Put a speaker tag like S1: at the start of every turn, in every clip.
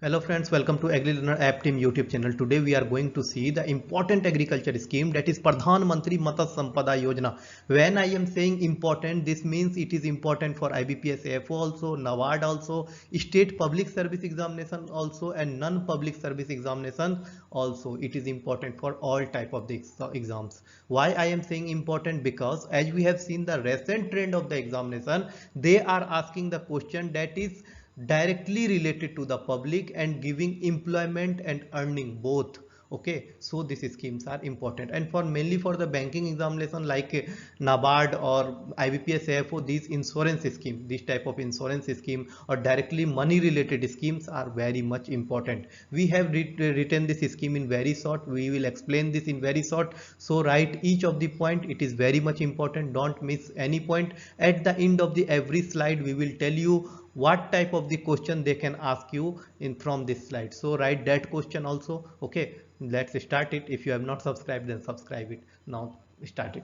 S1: Hello friends, welcome to AgriLearner App Team YouTube channel. Today we are going to see the important agriculture scheme, that is Pradhan Mantri Matsya Sampada Yojana. When I am saying important, this means it is important for IBPS AFO also, NABARD also, state public service examination also, and non-public service examination also. It is important for all type of the exams. Why I am saying important? Because as we have seen the recent trend of the examination, they are asking the question that is directly related to the public and giving employment and earning both. Okay, so these schemes are important, and for mainly for the banking examination like NABARD or IBPS AFO, these insurance scheme, this type of insurance scheme or directly money related schemes are very much important. We have written this scheme in very short, we will explain this in very short, so write each of the point, it is very much important, don't miss any point. At the end of the every slide we will tell you what type of the question they can ask you in from this slide, so write that question also. Okay, let's start it. If you have not subscribed, then subscribe it now. Start it.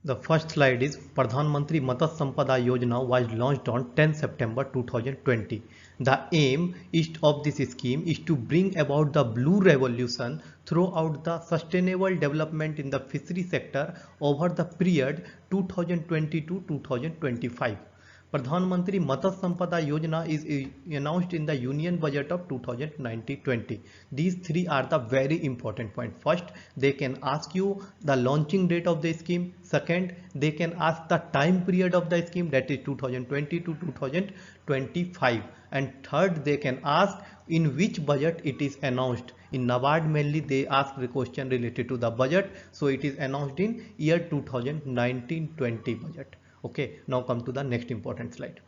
S1: The first slide is Pradhan Mantri Matsya Sampada Yojana was launched on 10 September 2020. The aim of this scheme is to bring about the blue revolution throughout the sustainable development in the fishery sector over the period 2020 to 2025. Pradhan Mantri Matsya Sampada Yojana is announced in the Union Budget of 2019-20. These three are the very important point. First, they can ask you the launching date of the scheme. Second, they can ask the time period of the scheme, that is 2020 to 2025. And third, they can ask in which budget it is announced. In NABARD mainly they ask the question related to the budget, so it is announced in year 2019-20 budget. Okay, now come to the next important slide.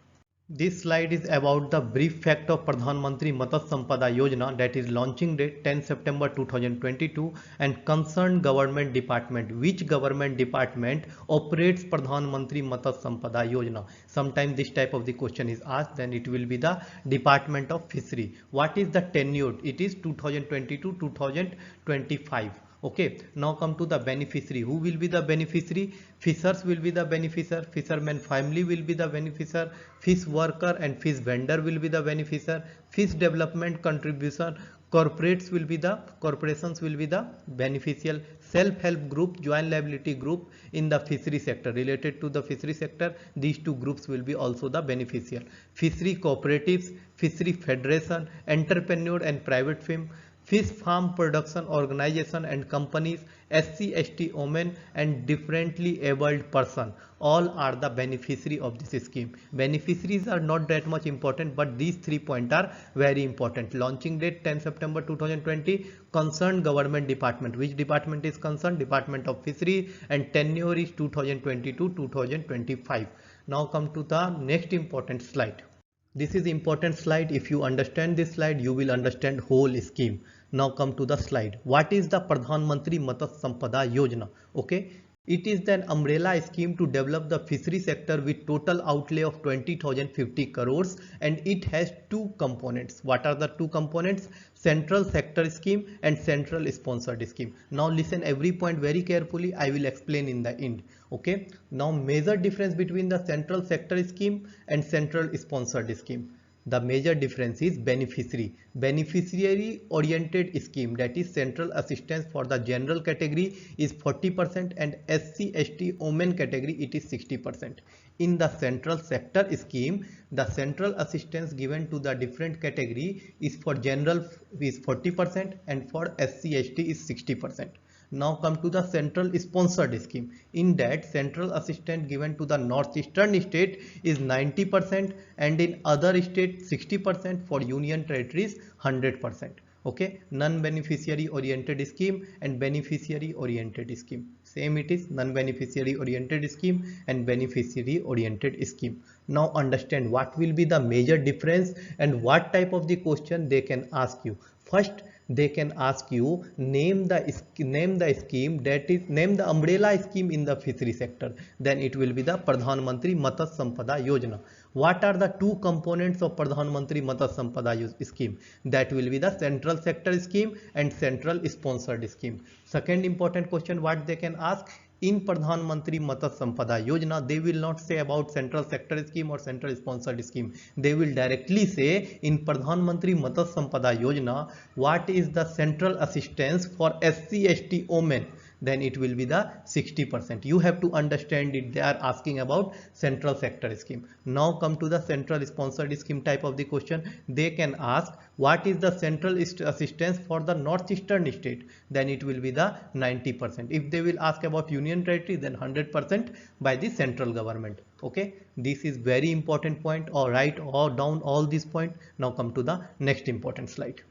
S1: This slide is about the brief fact of Pradhan Mantri Matsya Sampada Yojana, that is launching date 10 September 2022 and concerned government department. Which government department operates Pradhan Mantri Matsya Sampada Yojana? Sometimes this type of the question is asked, then it will be the Department of Fishery. What is the tenure? It is 2022 2025. Okay, now come to the beneficiary. Who will be the beneficiary? Fishers will be the beneficiary, fisherman family will be the beneficiary, fish worker and fish vendor will be the beneficiary, fish development contribution corporations will be the beneficial, self-help group, joint liability group in the fishery sector, related to the fishery sector, these two groups will be also the beneficial, fishery cooperatives, fishery federation, entrepreneur and private firm, fish farm production organization and companies, SC, ST, women and differently abled person, all are the beneficiary of this scheme. Beneficiaries are not that much important, but these 3 points are very important. Launching date 10 September 2020, concerned government department. Which department is concerned? Department of Fishery, and tenure is 2020 to 2025. Now come to the next important slide. This is important slide. If you understand this slide, you will understand whole scheme. Now come to the slide. What is the Pradhan Mantri Matsya Sampada Yojana? Okay, it is an umbrella scheme to develop the fishery sector with total outlay of 20,050 crores, and it has two components. What are the two components? Central sector scheme and central sponsored scheme. Now listen every point very carefully. I will explain in the end. Okay, now major difference between the central sector scheme and central sponsored scheme. The major difference is beneficiary oriented scheme, that is central assistance for the general category is 40% and SC, ST, women category it is 60%. In the central sector scheme, the central assistance given to the different category is for general is 40% and for SC, ST is 60%. Now come to the central sponsored scheme. In that, central assistance given to the northeastern state is 90% and in other states 60%, for union territories 100%. Okay, non-beneficiary oriented scheme and beneficiary oriented scheme. Same it is, non-beneficiary oriented scheme and beneficiary oriented scheme. Now understand what will be the major difference and what type of the question they can ask you. First, they can ask you name the scheme, that is name the umbrella scheme in the fishery sector, then it will be the Pradhan Mantri Matsya Sampada Yojana. What are the two components of Pradhan Mantri Matsya Sampada scheme? That will be the central sector scheme and central sponsored scheme. Second important question what they can ask, in Pradhan Mantri Matsya Sampada Yojana, they will not say about central sector scheme or central sponsored scheme. They will directly say in Pradhan Mantri Matsya Sampada Yojana what is the central assistance for SC/ST women, then it will be the 60%. You have to understand it. They are asking about central sector scheme. Now come to the central sponsored scheme type of the question. They can ask what is the central assistance for the northeastern state, then it will be the 90%. If they will ask about union territory, then 100% by the central government. Okay, this is very important point. Or write or down all these points. Now come to the next important slide.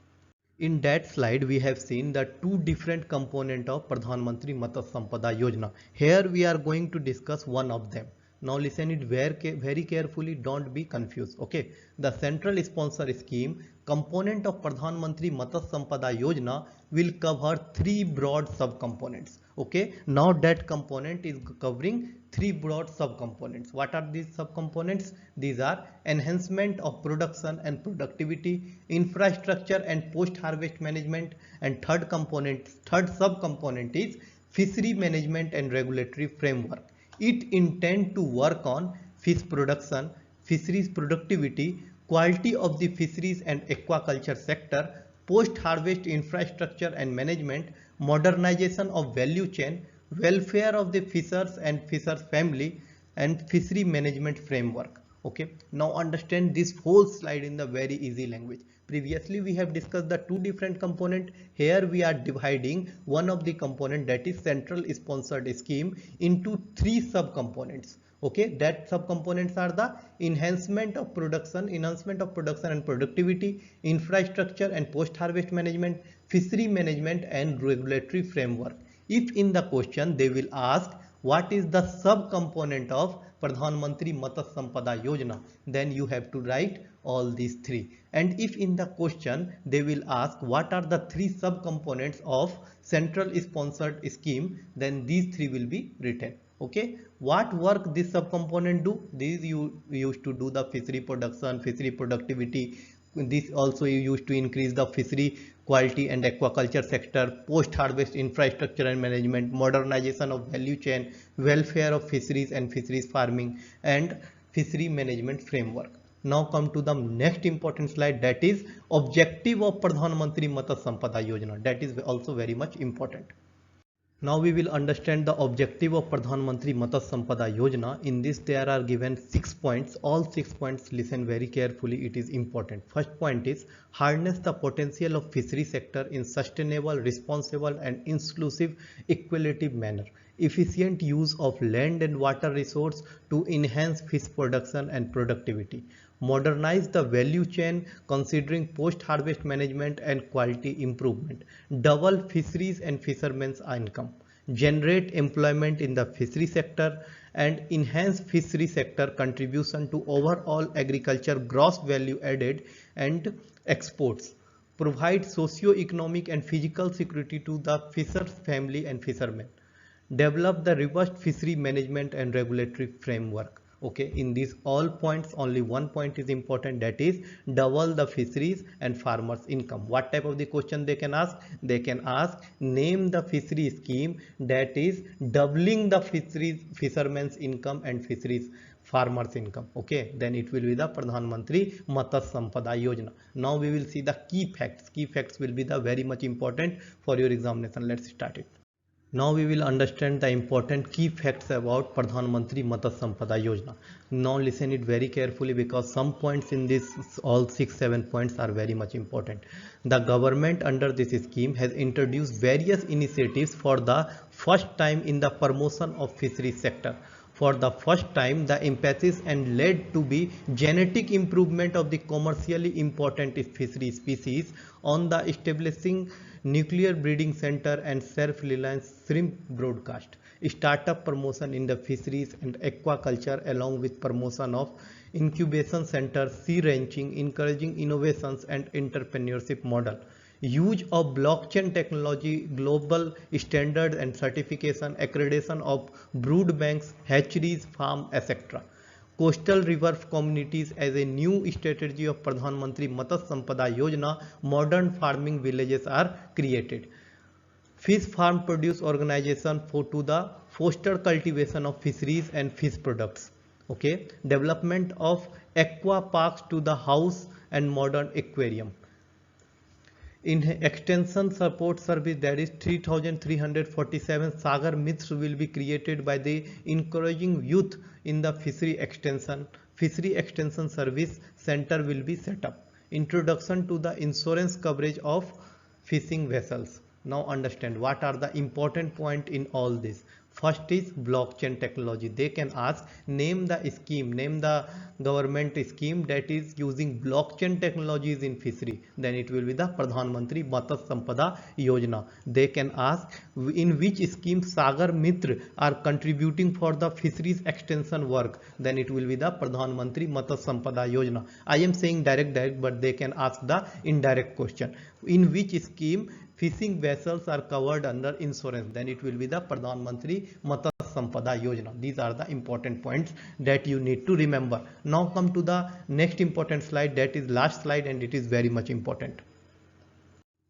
S1: In that slide, we have seen the two different components of Pradhan Mantri Matsya Sampada Yojana. Here we are going to discuss one of them. Now listen it very carefully, don't be confused. Okay, the central sponsor scheme component of Pradhan Mantri Matsya Sampada Yojana will cover three broad subcomponents. Okay, now that component is covering three broad subcomponents. What are these subcomponents? These are enhancement of production and productivity, infrastructure and post-harvest management, and third subcomponent is fishery management and regulatory framework. It intends to work on fish production, fisheries productivity, quality of the fisheries and aquaculture sector, post-harvest infrastructure and management, modernization of value chain, welfare of the fishers and fishers family, and fishery management framework. Okay, now understand this whole slide in the very easy language. Previously we have discussed the two different component. Here we are dividing one of the component, that is central sponsored scheme, into three subcomponents. Okay, that subcomponents are the enhancement of production and productivity, infrastructure and post-harvest management, fishery management and regulatory framework. If in the question they will ask what is the subcomponent of Pradhan Mantri Matsya Sampada Yojana, then you have to write all these three. And if in the question they will ask what are the three subcomponents of central sponsored scheme, then these three will be written. Okay, what work this subcomponent do? These you used to do the fishery production, fishery productivity. This also you used to increase the fishery quality and aquaculture sector, post-harvest infrastructure and management, modernization of value chain, welfare of fisheries and fisheries farming, and fishery management framework. Now come to the next important slide, that is objective of Pradhan Mantri Matsya Sampada Yojana. That is also very much important. Now we will understand the objective of Pradhan Mantri Matsya Sampada Yojana. In this there are given 6 points. All 6 points listen very carefully, it is important. First point is harness the potential of fishery sector in sustainable, responsible and inclusive equitable manner. Efficient use of land and water resource to enhance fish production and productivity. Modernize the value chain considering post-harvest management and quality improvement. Double fisheries and fishermen's income. Generate employment in the fishery sector and enhance fishery sector contribution to overall agriculture gross value added and exports. Provide socio-economic and physical security to the fisher's family and fishermen. Develop the robust fishery management and regulatory framework. Okay, in these all points only one point is important, that is double the fisheries and farmers income. What type of the question they can ask? They can ask name the fishery scheme that is doubling the fishermen's income and fisheries farmers income. Okay, then it will be the Pradhan Mantri Matsya Sampada Yojana. Now we will see the key facts. Key facts will be the very much important for your examination. Let's start it. Now we will understand the important key facts about Pradhan Mantri Matsya Sampada Yojana. Now listen it very carefully because some points in this, all 6-7 points are very much important. The government under this scheme has introduced various initiatives for the first time in the promotion of fisheries sector. For the first time, the emphasis and led to be genetic improvement of the commercially important fishery species on the establishing nuclear breeding center and self-reliance shrimp broadcast, startup promotion in the fisheries and aquaculture along with promotion of incubation center, sea ranching, encouraging innovations and entrepreneurship model. Use of blockchain technology, global standards and certification, accreditation of brood banks, hatcheries, farm, etc. Coastal river communities as a new strategy of Pradhan Mantri Matsya Sampada Yojana, modern farming villages are created. fish farm produce organization for to the foster cultivation of fisheries and fish products. Okay, development of aqua parks to the house and modern aquarium. In extension support service, that is 3,347 Sagar myths will be created by the encouraging youth in the fishery extension. Fishery extension service center will be set up. Introduction to the insurance coverage of fishing vessels. Now understand what are the important point in all this. First is blockchain technology. They can ask, name the scheme, name the government scheme that is using blockchain technologies in fishery. Then it will be the Pradhan Mantri Matsya Sampada Yojana. They can ask, in which scheme Sagar Mitra are contributing for the fisheries extension work. Then it will be the Pradhan Mantri Matsya Sampada Yojana. I am saying direct, but they can ask the indirect question. In which scheme fishing vessels are covered under insurance? Then it will be the Pradhan Mantri Matsya Sampada Yojana. These are the important points that you need to remember. Now come to the next important slide, that is last slide, and it is very much important.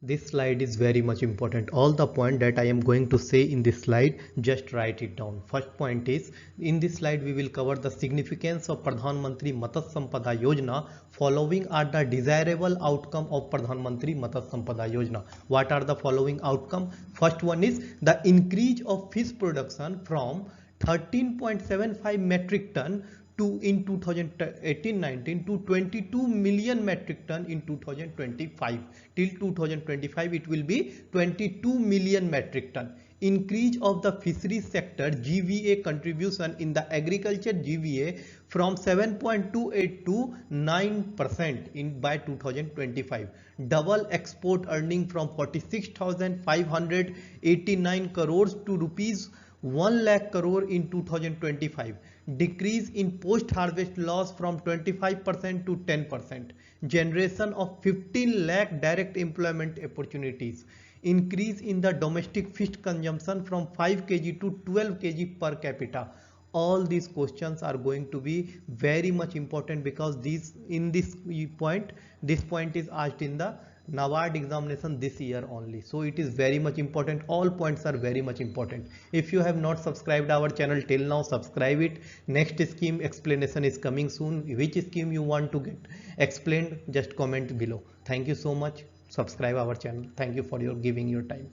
S1: This slide is very much important. All the point that I am going to say in this slide, just write it down. First point is, in this slide we will cover the significance of Pradhan Mantri Matsya Sampada Yojana. Following are the desirable outcome of Pradhan Mantri Matsya Sampada Yojana. What are the following outcome? First one is the increase of fish production from 13.75 metric ton to in 2018-19 to 22 million metric ton in 2025. Till 2025 it will be 22 million metric ton. Increase of the fisheries sector GVA contribution in the agriculture GVA from 7.28 to 9% in by 2025. Double export earning from 46,589 crores to rupees 1 lakh crore in 2025. Decrease in post-harvest loss from 25% to 10%. Generation of 15 lakh direct employment opportunities. Increase in the domestic fish consumption from 5 kg to 12 kg per capita. All these questions are going to be very much important because this point is asked in the NABARD examination this year only. So it is very much important. All points are very much important. If you have not subscribed our channel till now, subscribe it. Next scheme explanation is coming soon. Which scheme you want to get explained, just comment below. Thank you so much. Subscribe our channel. Thank you for your giving your time.